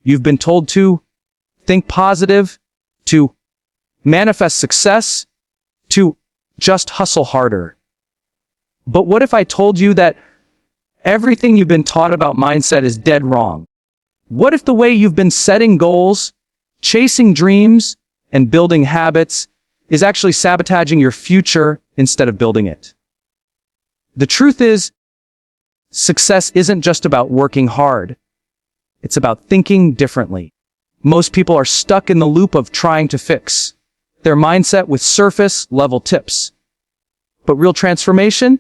You've been told to think positive, to manifest success, to just hustle harder. But what if I told you that everything you've been taught about mindset is dead wrong? What if the way you've been setting goals, chasing dreams, and building habits is actually sabotaging your future instead of building it? The truth is, success isn't just about working hard. It's about thinking differently. Most people are stuck in the loop of trying to fix their mindset with surface-level tips. But real transformation?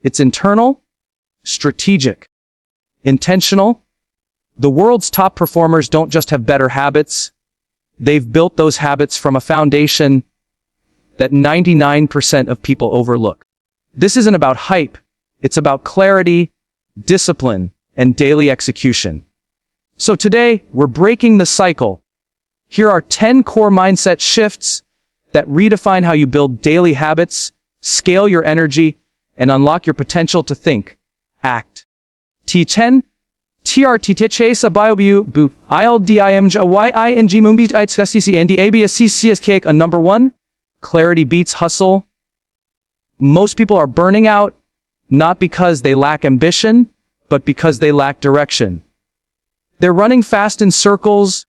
It's internal, strategic, intentional. The world's top performers don't just have better habits. They've built those habits from a foundation that 99% of people overlook. This isn't about hype. It's about clarity, discipline, and daily execution. So today, we're breaking the cycle. Here are 10 core mindset shifts that redefine how you build daily habits, scale your energy, and unlock your potential to think, act. T10 TRT sa biobu bu ILDIMJYING mumbi ITSCC and ABSCCS on number 1, clarity beats hustle. Most people are burning out, not because they lack ambition, but because they lack direction. They're running fast in circles,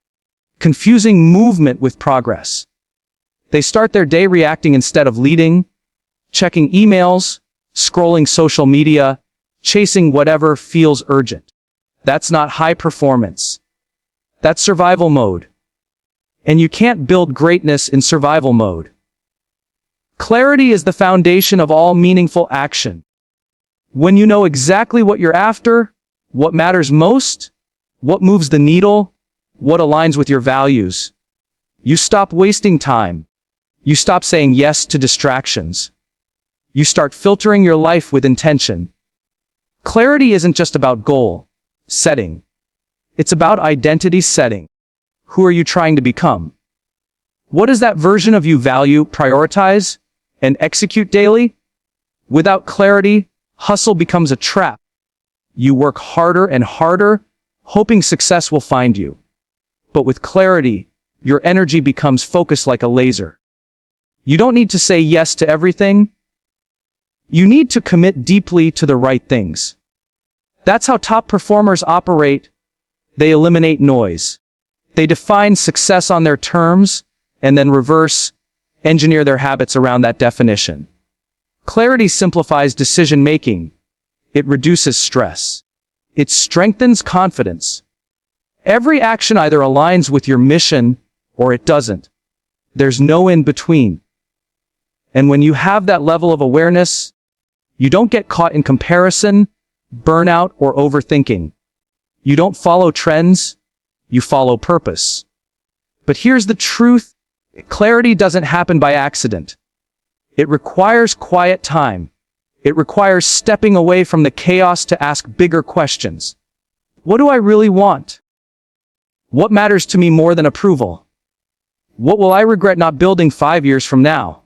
confusing movement with progress. They start their day reacting instead of leading, checking emails, scrolling social media, chasing whatever feels urgent. That's not high performance. That's survival mode. And you can't build greatness in survival mode. Clarity is the foundation of all meaningful action. When you know exactly what you're after, what matters most, what moves the needle, what aligns with your values, you stop wasting time. You stop saying yes to distractions. You start filtering your life with intention. Clarity isn't just about goal setting. It's about identity setting. Who are you trying to become? What does that version of you value, prioritize, and execute daily? Without clarity, hustle becomes a trap. You work harder and harder, hoping success will find you. But with clarity, your energy becomes focused like a laser. You don't need to say yes to everything. You need to commit deeply to the right things. That's how top performers operate. They eliminate noise. They define success on their terms, and then reverse engineer their habits around that definition. Clarity simplifies decision-making. It reduces stress. It strengthens confidence. Every action either aligns with your mission or it doesn't. There's no in between. And when you have that level of awareness, you don't get caught in comparison, burnout, or overthinking. You don't follow trends, you follow purpose. But here's the truth. Clarity doesn't happen by accident. It requires quiet time. It requires stepping away from the chaos to ask bigger questions. What do I really want? What matters to me more than approval? What will I regret not building 5 years from now?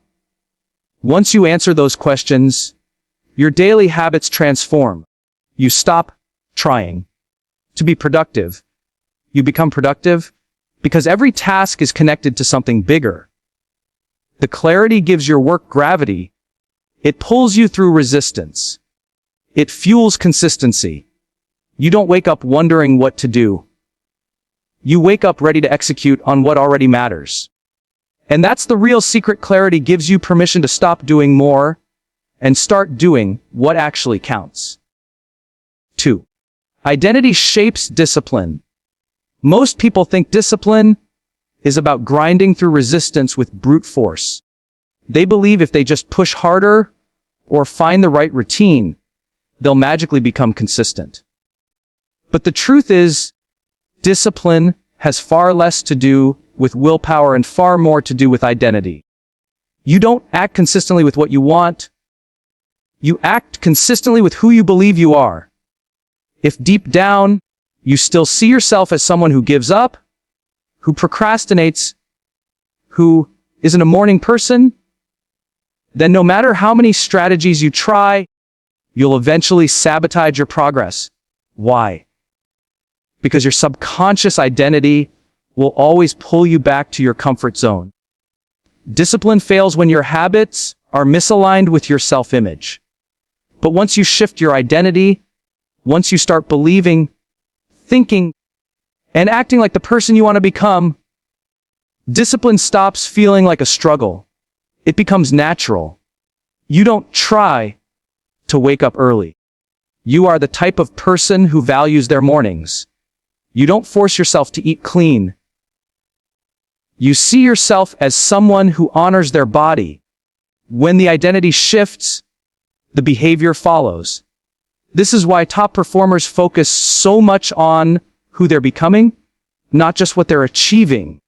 Once you answer those questions, your daily habits transform. You stop trying to be productive. You become productive because every task is connected to something bigger. The clarity gives your work gravity. It pulls you through resistance. It fuels consistency. You don't wake up wondering what to do. You wake up ready to execute on what already matters. And that's the real secret. Clarity gives you permission to stop doing more and start doing what actually counts. 2. Identity shapes discipline. Most people think discipline is about grinding through resistance with brute force. They believe if they just push harder or find the right routine, they'll magically become consistent. But the truth is, discipline has far less to do with willpower and far more to do with identity. You don't act consistently with what you want. You act consistently with who you believe you are. If deep down, you still see yourself as someone who gives up, who procrastinates, who isn't a morning person, then no matter how many strategies you try, you'll eventually sabotage your progress. Why? because your subconscious identity will always pull you back to your comfort zone. Discipline fails when your habits are misaligned with your self-image. But once you shift your identity, once you start believing, thinking, and acting like the person you want to become, discipline stops feeling like a struggle. It becomes natural. You don't try to wake up early. You are the type of person who values their mornings. You don't force yourself to eat clean. You see yourself as someone who honors their body. When the identity shifts, the behavior follows. This is why top performers focus so much on who they're becoming, not just what they're achieving.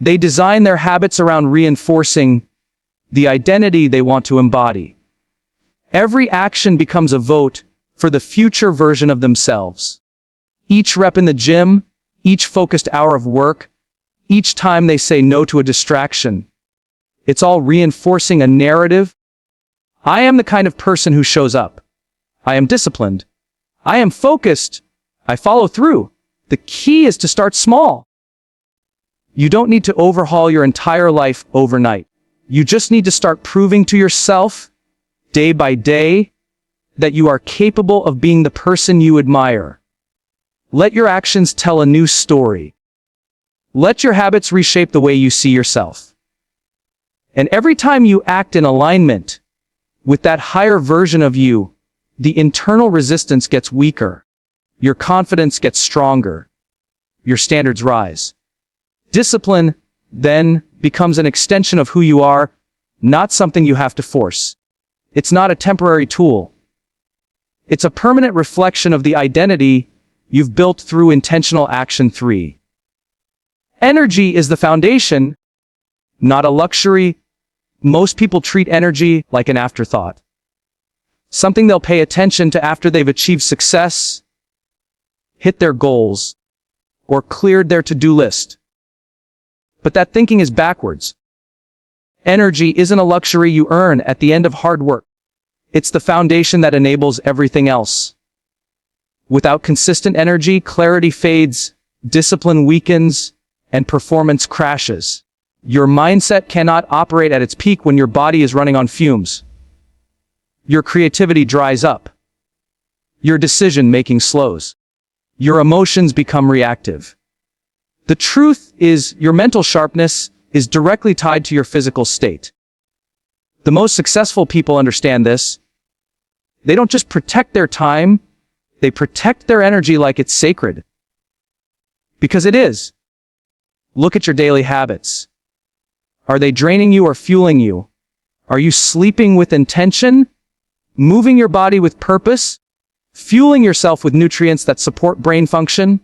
They design their habits around reinforcing the identity they want to embody. Every action becomes a vote for the future version of themselves. Each rep in the gym, each focused hour of work, each time they say no to a distraction, it's all reinforcing a narrative. I am the kind of person who shows up. I am disciplined. I am focused. I follow through. The key is to start small. You don't need to overhaul your entire life overnight. You just need to start proving to yourself, day by day, that you are capable of being the person you admire. Let your actions tell a new story. Let your habits reshape the way you see yourself. And every time you act in alignment with that higher version of you, the internal resistance gets weaker. Your confidence gets stronger. Your standards rise. Discipline then becomes an extension of who you are, not something you have to force. It's not a temporary tool. It's a permanent reflection of the identity you've built through intentional action. 3. Energy is the foundation, not a luxury. Most people treat energy like an afterthought. Something they'll pay attention to after they've achieved success, hit their goals, or cleared their to-do list. But that thinking is backwards. Energy isn't a luxury you earn at the end of hard work. It's the foundation that enables everything else. Without consistent energy, clarity fades, discipline weakens, and performance crashes. Your mindset cannot operate at its peak when your body is running on fumes. Your creativity dries up. Your decision-making slows. Your emotions become reactive. The truth is, your mental sharpness is directly tied to your physical state. The most successful people understand this. They don't just protect their time, they protect their energy like it's sacred. Because it is. Look at your daily habits. Are they draining you or fueling you? Are you sleeping with intention? Moving your body with purpose? Fueling yourself with nutrients that support brain function?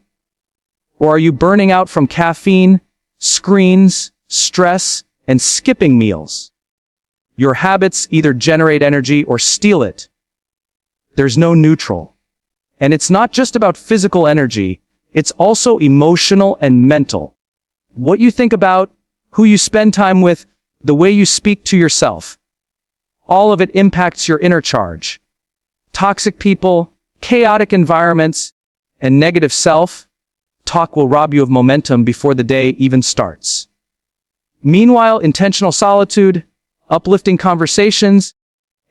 Or are you burning out from caffeine, screens, stress, and skipping meals? Your habits either generate energy or steal it. There's no neutral. And it's not just about physical energy, it's also emotional and mental. What you think about, who you spend time with, the way you speak to yourself. All of it impacts your inner charge. Toxic people, chaotic environments, and negative self-talk will rob you of momentum before the day even starts. Meanwhile, intentional solitude, uplifting conversations,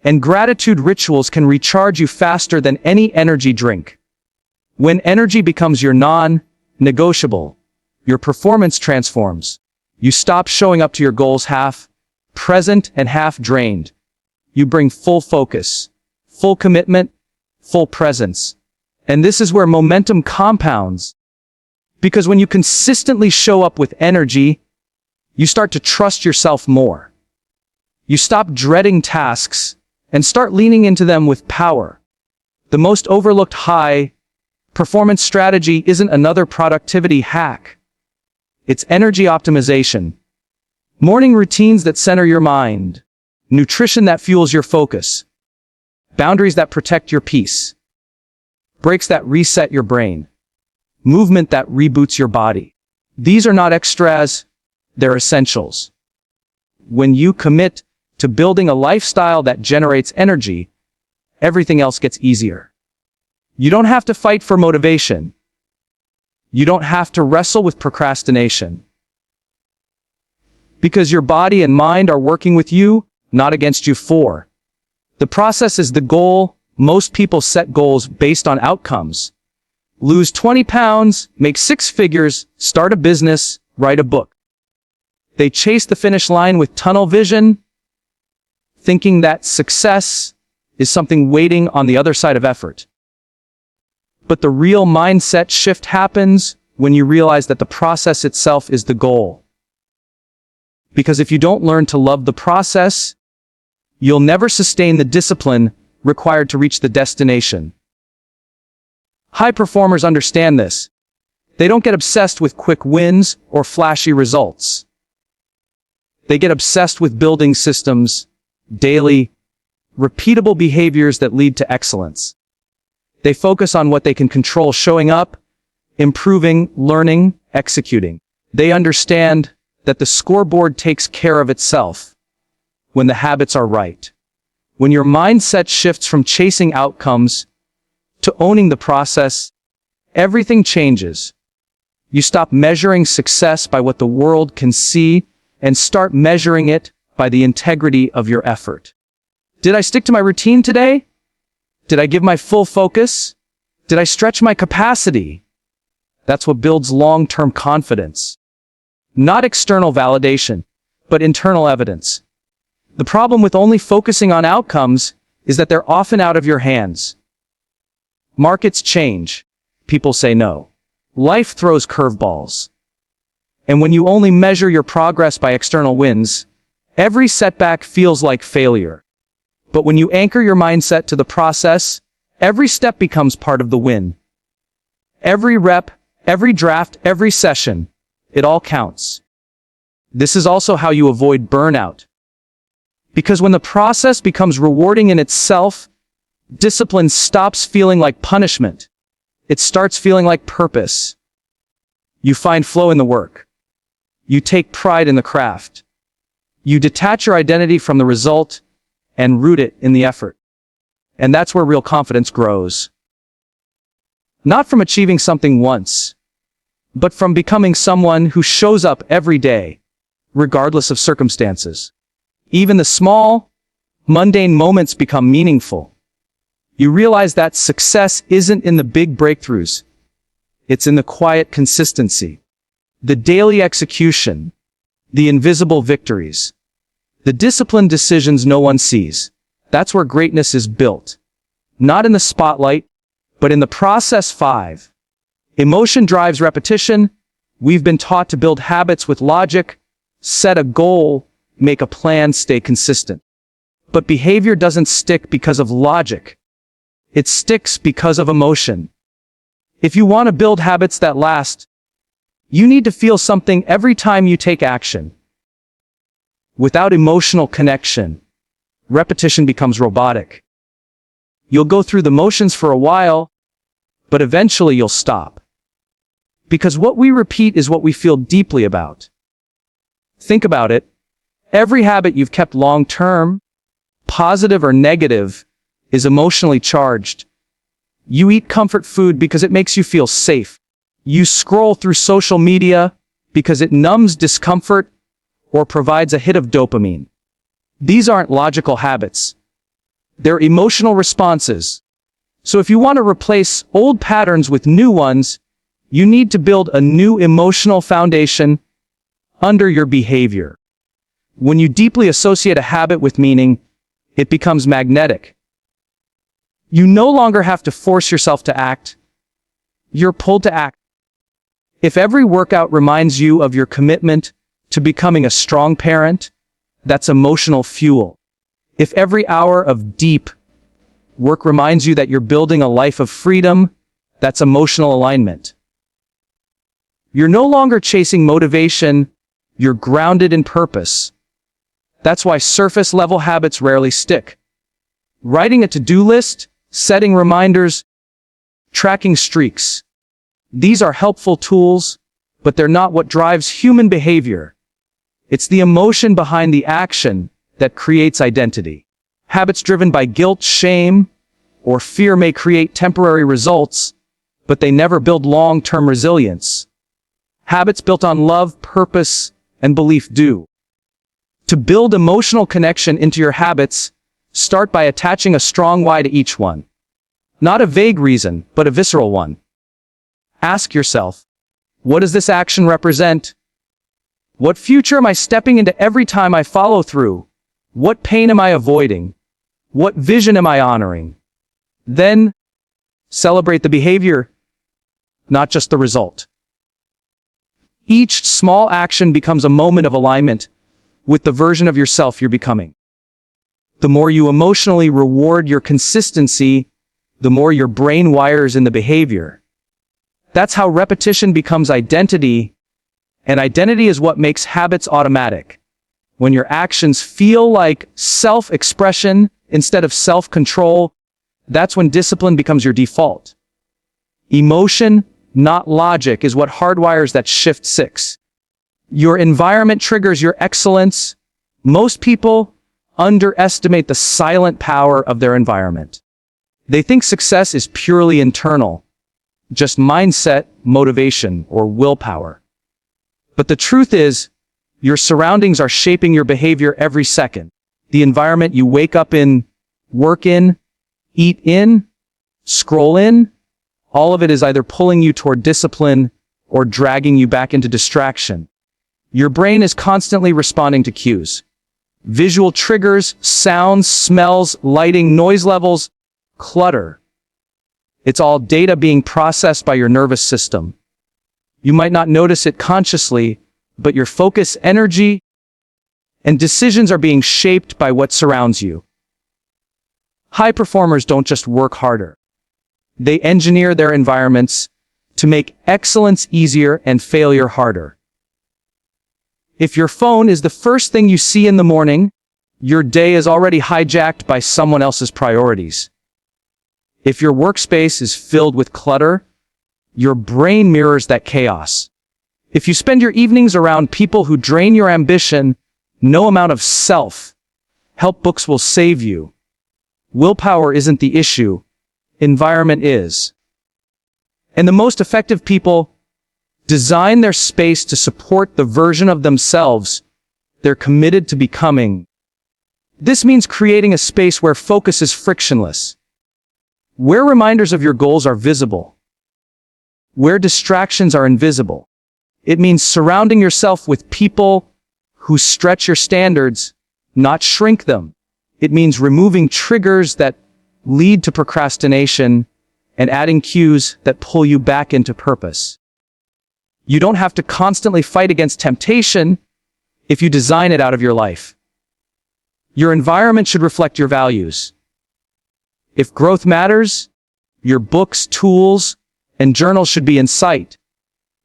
and gratitude rituals can recharge you faster than any energy drink. When energy becomes your non-negotiable, your performance transforms. You stop showing up to your goals half present and half drained. You bring full focus, full commitment, full presence. And this is where momentum compounds. Because when you consistently show up with energy, you start to trust yourself more. You stop dreading tasks and start leaning into them with power. The most overlooked high performance strategy isn't another productivity hack. It's energy optimization. Morning routines that center your mind. Nutrition that fuels your focus. Boundaries that protect your peace. Breaks that reset your brain. Movement that reboots your body. These are not extras, they're essentials. When you commit to building a lifestyle that generates energy, everything else gets easier. You don't have to fight for motivation. You don't have to wrestle with procrastination. Because your body and mind are working with you, not against you. The process is the goal. Most people set goals based on outcomes. Lose 20 pounds, make 6 figures, start a business, write a book. They chase the finish line with tunnel vision, thinking that success is something waiting on the other side of effort. But the real mindset shift happens when you realize that the process itself is the goal. Because if you don't learn to love the process, you'll never sustain the discipline required to reach the destination. High performers understand this. They don't get obsessed with quick wins or flashy results. They get obsessed with building systems, daily, repeatable behaviors that lead to excellence. They focus on what they can control: showing up, improving, learning, executing. They understand that the scoreboard takes care of itself when the habits are right. When your mindset shifts from chasing outcomes to owning the process, everything changes. You stop measuring success by what the world can see and start measuring it by the integrity of your effort. Did I stick to my routine today? Did I give my full focus? Did I stretch my capacity? That's what builds long-term confidence. Not external validation, but internal evidence. The problem with only focusing on outcomes is that they're often out of your hands. Markets change. People say no. Life throws curveballs. And when you only measure your progress by external wins, every setback feels like failure. But when you anchor your mindset to the process, every step becomes part of the win. Every rep, every draft, every session, it all counts. This is also how you avoid burnout. Because when the process becomes rewarding in itself, discipline stops feeling like punishment. It starts feeling like purpose. You find flow in the work. You take pride in the craft. You detach your identity from the result and root it in the effort. And that's where real confidence grows. Not from achieving something once, but from becoming someone who shows up every day, regardless of circumstances. Even the small, mundane moments become meaningful. You realize that success isn't in the big breakthroughs. It's in the quiet consistency, the daily execution, the invisible victories, the disciplined decisions no one sees. That's where greatness is built. Not in the spotlight, but in the process. 5. Emotion drives repetition. We've been taught to build habits with logic, set a goal, make a plan, stay consistent. But behavior doesn't stick because of logic. It sticks because of emotion. If you want to build habits that last, you need to feel something every time you take action. Without emotional connection, repetition becomes robotic. You'll go through the motions for a while, but eventually you'll stop. Because what we repeat is what we feel deeply about. Think about it. Every habit you've kept long-term, positive or negative, is emotionally charged. You eat comfort food because it makes you feel safe. You scroll through social media because it numbs discomfort or provides a hit of dopamine. These aren't logical habits. They're emotional responses. So if you want to replace old patterns with new ones, you need to build a new emotional foundation under your behavior. When you deeply associate a habit with meaning, it becomes magnetic. You no longer have to force yourself to act. You're pulled to act. If every workout reminds you of your commitment to becoming a strong parent, that's emotional fuel. If every hour of deep work reminds you that you're building a life of freedom, that's emotional alignment. You're no longer chasing motivation, you're grounded in purpose. That's why surface-level habits rarely stick. Writing a to-do list, setting reminders, tracking streaks. These are helpful tools, but they're not what drives human behavior. It's the emotion behind the action that creates identity. Habits driven by guilt, shame, or fear may create temporary results, but they never build long-term resilience. Habits built on love, purpose, and belief do. To build emotional connection into your habits, start by attaching a strong why to each one. Not a vague reason, but a visceral one. Ask yourself, what does this action represent? What future am I stepping into every time I follow through? What pain am I avoiding? What vision am I honoring? Then, celebrate the behavior, not just the result. Each small action becomes a moment of alignment with the version of yourself you're becoming. The more you emotionally reward your consistency, the more your brain wires in the behavior. That's how repetition becomes identity, and identity is what makes habits automatic. When your actions feel like self-expression instead of self-control, that's when discipline becomes your default. Emotion, not logic, is what hardwires that shift 6. Your environment triggers your excellence. Most people underestimate the silent power of their environment. They think success is purely internal, just mindset, motivation, or willpower. But the truth is, your surroundings are shaping your behavior every second. The environment you wake up in, work in, eat in, scroll in, all of it is either pulling you toward discipline or dragging you back into distraction. Your brain is constantly responding to cues. Visual triggers, sounds, smells, lighting, noise levels, clutter. It's all data being processed by your nervous system. You might not notice it consciously, but your focus, energy, and decisions are being shaped by what surrounds you. High performers don't just work harder. They engineer their environments to make excellence easier and failure harder. If your phone is the first thing you see in the morning, your day is already hijacked by someone else's priorities. If your workspace is filled with clutter, your brain mirrors that chaos. If you spend your evenings around people who drain your ambition, no amount of self-help books will save you. Willpower isn't the issue. Environment is. And the most effective people design their space to support the version of themselves they're committed to becoming. This means creating a space where focus is frictionless, where reminders of your goals are visible, where distractions are invisible. It means surrounding yourself with people who stretch your standards, not shrink them. It means removing triggers that lead to procrastination and adding cues that pull you back into purpose. You don't have to constantly fight against temptation if you design it out of your life. Your environment should reflect your values. If growth matters, your books, tools, and journals should be in sight.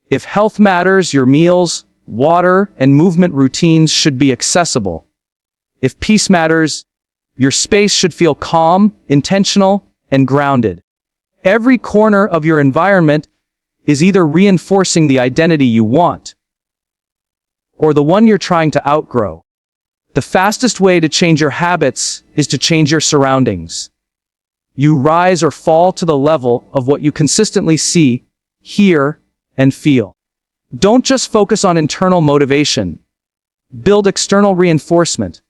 If health matters, your meals, water, and movement routines should be accessible. If peace matters, your space should feel calm, intentional, and grounded. Every corner of your environment is either reinforcing the identity you want or the one you're trying to outgrow. The fastest way to change your habits is to change your surroundings. You rise or fall to the level of what you consistently see, hear, and feel. Don't just focus on internal motivation. Build external reinforcement.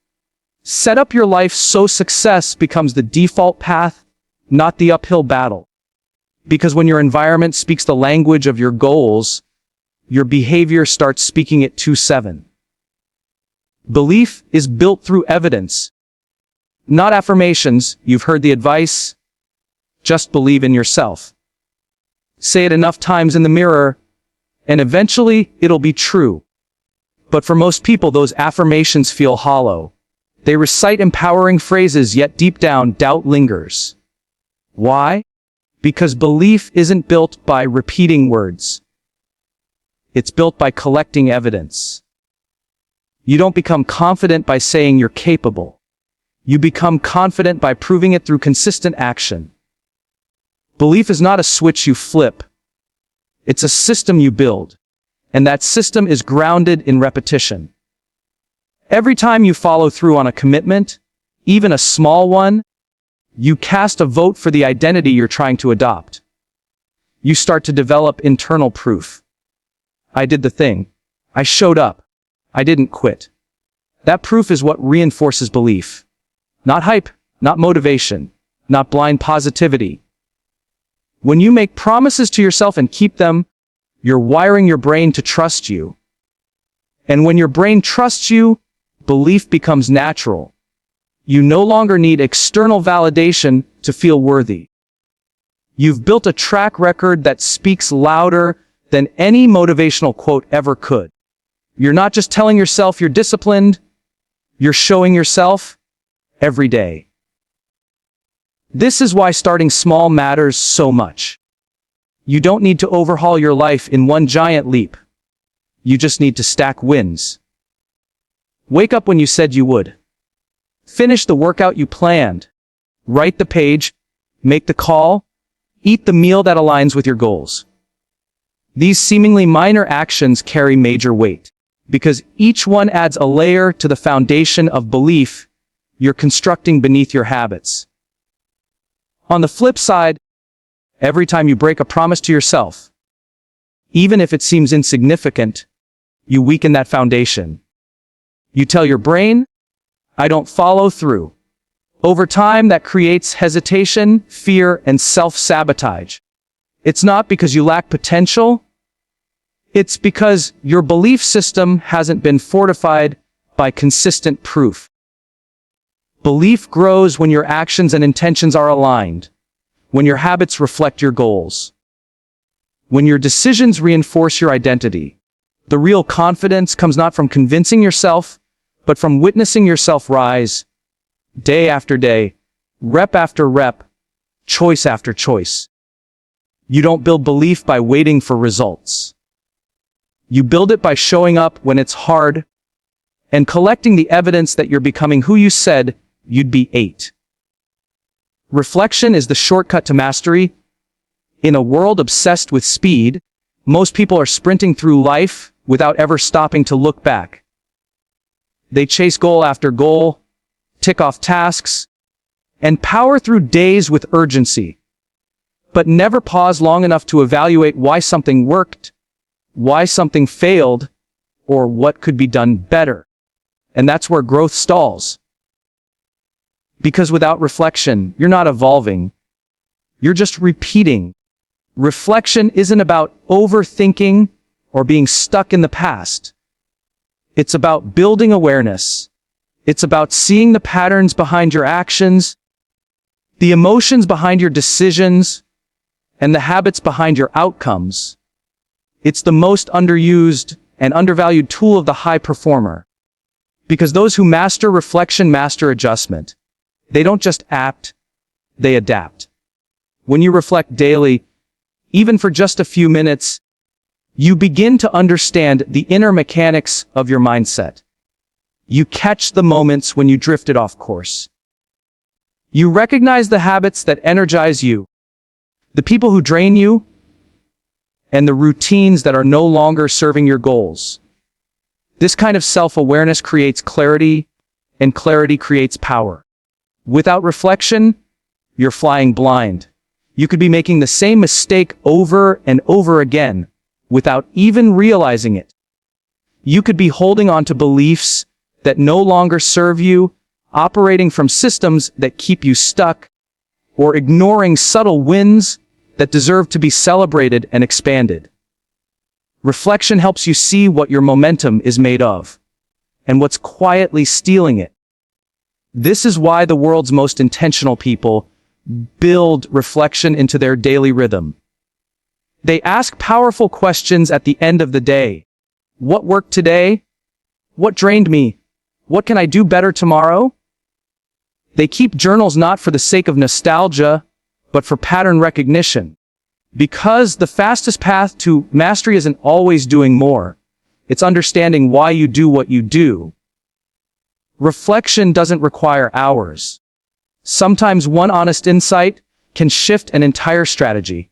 Set up your life so success becomes the default path, not the uphill battle. Because when your environment speaks the language of your goals, your behavior starts speaking it too. 7. Belief is built through evidence, not affirmations. You've heard the advice, just believe in yourself. Say it enough times in the mirror, and eventually it'll be true. But for most people, those affirmations feel hollow. They recite empowering phrases, yet deep down, doubt lingers. Why? Because belief isn't built by repeating words. It's built by collecting evidence. You don't become confident by saying you're capable. You become confident by proving it through consistent action. Belief is not a switch you flip. It's a system you build. And that system is grounded in repetition. Every time you follow through on a commitment, even a small one, you cast a vote for the identity you're trying to adopt. you start to develop internal proof. I did the thing. I showed up. I didn't quit. That proof is what reinforces belief. Not hype, not motivation, not blind positivity. When you make promises to yourself and keep them, you're wiring your brain to trust you. And when your brain trusts you, belief becomes natural. You no longer need external validation to feel worthy. You've built a track record that speaks louder than any motivational quote ever could. You're not just telling yourself you're disciplined, you're showing yourself every day. This is why starting small matters so much. You don't need to overhaul your life in one giant leap. You just need to stack wins. Wake up when you said you would. Finish the workout you planned. Write the page, make the call, eat the meal that aligns with your goals. These seemingly minor actions carry major weight, because each one adds a layer to the foundation of belief you're constructing beneath your habits. On the flip side, every time you break a promise to yourself, even if it seems insignificant, you weaken that foundation. You tell your brain, I don't follow through. Over time, that creates hesitation, fear, and self-sabotage. It's not because you lack potential. It's because your belief system hasn't been fortified by consistent proof. Belief grows when your actions and intentions are aligned, when your habits reflect your goals, when your decisions reinforce your identity. The real confidence comes not from convincing yourself, but from witnessing yourself rise, day after day, rep after rep, choice after choice. You don't build belief by waiting for results. You build it by showing up when it's hard and collecting the evidence that you're becoming who you said you'd be. 8. Reflection is the shortcut to mastery. In a world obsessed with speed, most people are sprinting through life without ever stopping to look back. They chase goal after goal, tick off tasks, and power through days with urgency, but never pause long enough to evaluate why something worked, why something failed, or what could be done better. And that's where growth stalls. Because without reflection, you're not evolving. You're just repeating. Reflection isn't about overthinking or being stuck in the past. It's about building awareness. It's about seeing the patterns behind your actions, the emotions behind your decisions, and the habits behind your outcomes. It's the most underused and undervalued tool of the high performer. Because those who master reflection master adjustment. They don't just act, they adapt. When you reflect daily, even for just a few minutes, you begin to understand the inner mechanics of your mindset. You catch the moments when you drifted off course. You recognize the habits that energize you, the people who drain you, and the routines that are no longer serving your goals. This kind of self-awareness creates clarity, and clarity creates power. Without reflection, you're flying blind. You could be making the same mistake over and over again, without even realizing it. You could be holding on to beliefs that no longer serve you, operating from systems that keep you stuck, or ignoring subtle wins that deserve to be celebrated and expanded. Reflection helps you see what your momentum is made of, and what's quietly stealing it. This is why the world's most intentional people build reflection into their daily rhythm. They ask powerful questions at the end of the day. What worked today? What drained me? What can I do better tomorrow? They keep journals not for the sake of nostalgia, but for pattern recognition. Because the fastest path to mastery isn't always doing more. It's understanding why you do what you do. Reflection doesn't require hours. Sometimes one honest insight can shift an entire strategy.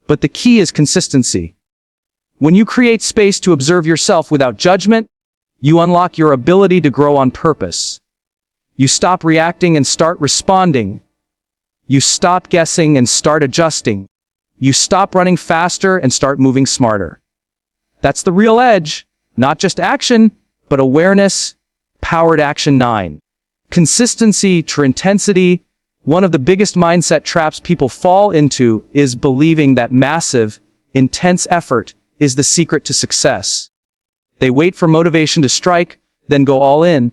But the key is consistency. When you create space to observe yourself without judgment, you unlock your ability to grow on purpose. You stop reacting and start responding. You stop guessing and start adjusting. You stop running faster and start moving smarter. That's the real edge, not just action, but awareness, powered action. 9. Consistency to intensity. One of the biggest mindset traps people fall into is believing that massive, intense effort is the secret to success. They wait for motivation to strike, then go all in,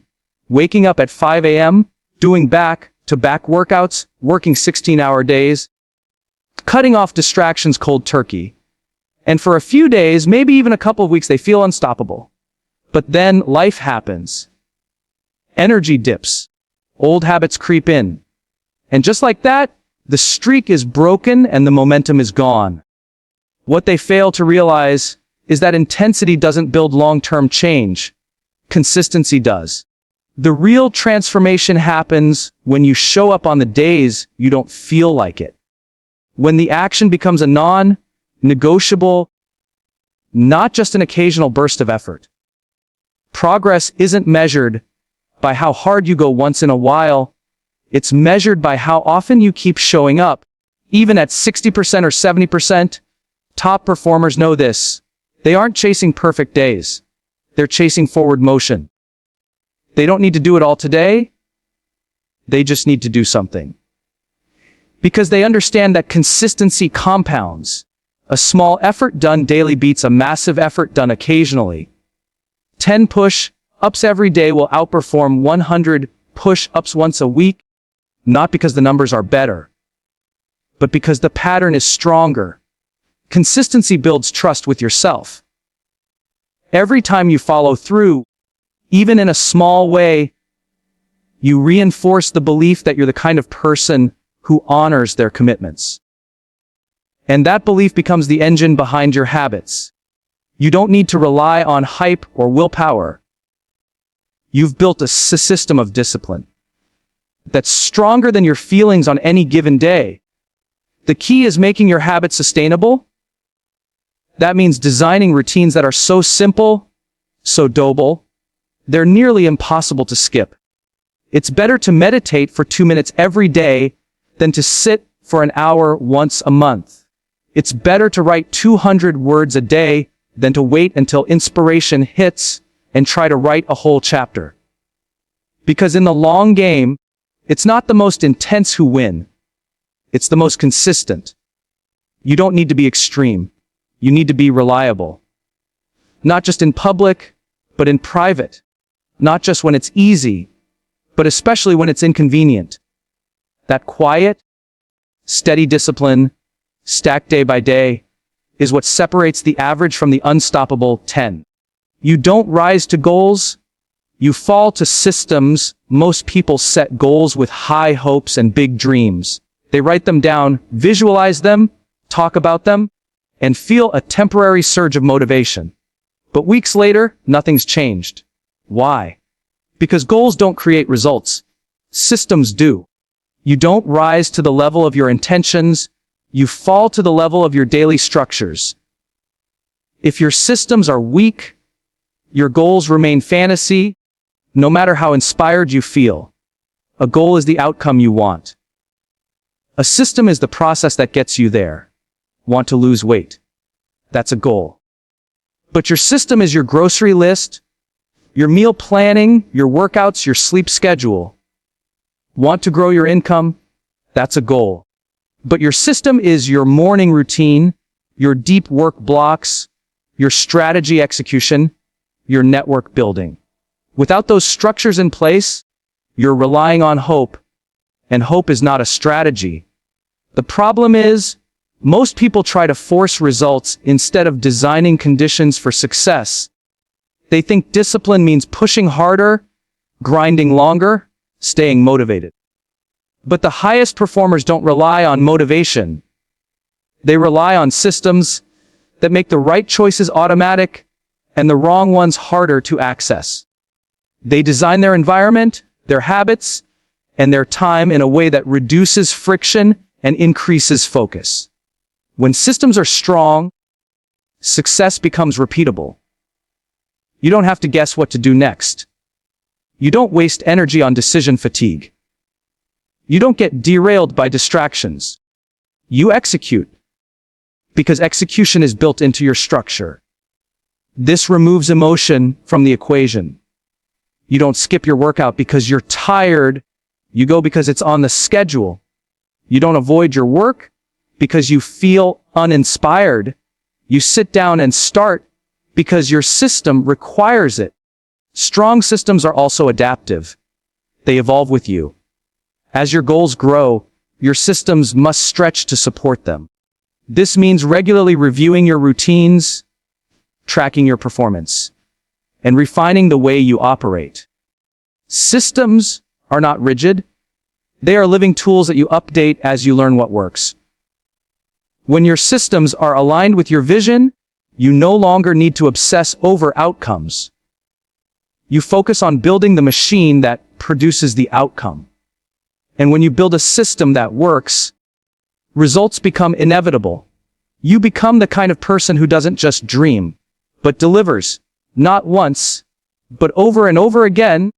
waking up at 5 a.m., doing back-to-back workouts, working 16-hour days, cutting off distractions cold turkey. And for a few days, maybe even a couple of weeks, they feel unstoppable. But then life happens. Energy dips. Old habits creep in. And just like that, the streak is broken and the momentum is gone. What they fail to realize is that intensity doesn't build long-term change. Consistency does. The real transformation happens when you show up on the days you don't feel like it. When the action becomes a non-negotiable, not just an occasional burst of effort. Progress isn't measured by how hard you go once in a while. It's measured by how often you keep showing up, even at 60% or 70%. Top performers know this. They aren't chasing perfect days. They're chasing forward motion. They don't need to do it all today. They just need to do something. Because they understand that consistency compounds. A small effort done daily beats a massive effort done occasionally. 10 push-ups every day will outperform 100 push-ups once a week. Not because the numbers are better, but because the pattern is stronger. Consistency builds trust with yourself. Every time you follow through, even in a small way, you reinforce the belief that you're the kind of person who honors their commitments. And that belief becomes the engine behind your habits. You don't need to rely on hype or willpower. You've built a system of discipline that's stronger than your feelings on any given day. The key is making your habits sustainable. That means designing routines that are so simple, so doable, they're nearly impossible to skip. It's better to meditate for 2 minutes every day than to sit for an hour once a month. It's better to write 200 words a day than to wait until inspiration hits and try to write a whole chapter. Because in the long game, it's not the most intense who win. It's the most consistent. You don't need to be extreme. You need to be reliable. Not just in public, but in private. Not just when it's easy, but especially when it's inconvenient. That quiet, steady discipline, stacked day by day, is what separates the average from the unstoppable 10. You don't rise to goals. You fall to systems. Most people set goals with high hopes and big dreams. They write them down, visualize them, talk about them, and feel a temporary surge of motivation. But weeks later, nothing's changed. Why? Because goals don't create results. Systems do. You don't rise to the level of your intentions. You fall to the level of your daily structures. If your systems are weak, your goals remain fantasy, no matter how inspired you feel. A goal is the outcome you want. A system is the process that gets you there. Want to lose weight? That's a goal. But your system is your grocery list, your meal planning, your workouts, your sleep schedule. Want to grow your income? That's a goal. But your system is your morning routine, your deep work blocks, your strategy execution, your network building. Without those structures in place, you're relying on hope, and hope is not a strategy. The problem is, most people try to force results instead of designing conditions for success. They think discipline means pushing harder, grinding longer, staying motivated. But the highest performers don't rely on motivation. They rely on systems that make the right choices automatic and the wrong ones harder to access. They design their environment, their habits, and their time in a way that reduces friction and increases focus. When systems are strong, success becomes repeatable. You don't have to guess what to do next. You don't waste energy on decision fatigue. You don't get derailed by distractions. You execute. because execution is built into your structure. This removes emotion from the equation. You don't skip your workout because you're tired. You go because it's on the schedule. You don't avoid your work because you feel uninspired. You sit down and start because your system requires it. Strong systems are also adaptive. They evolve with you. As your goals grow, your systems must stretch to support them. This means regularly reviewing your routines, tracking your performance, and refining the way you operate. Systems are not rigid. They are living tools that you update as you learn what works. When your systems are aligned with your vision, you no longer need to obsess over outcomes. You focus on building the machine that produces the outcome. And when you build a system that works, results become inevitable. You become the kind of person who doesn't just dream, but delivers, not once, but over and over again,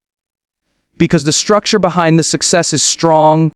because the structure behind the success is strong,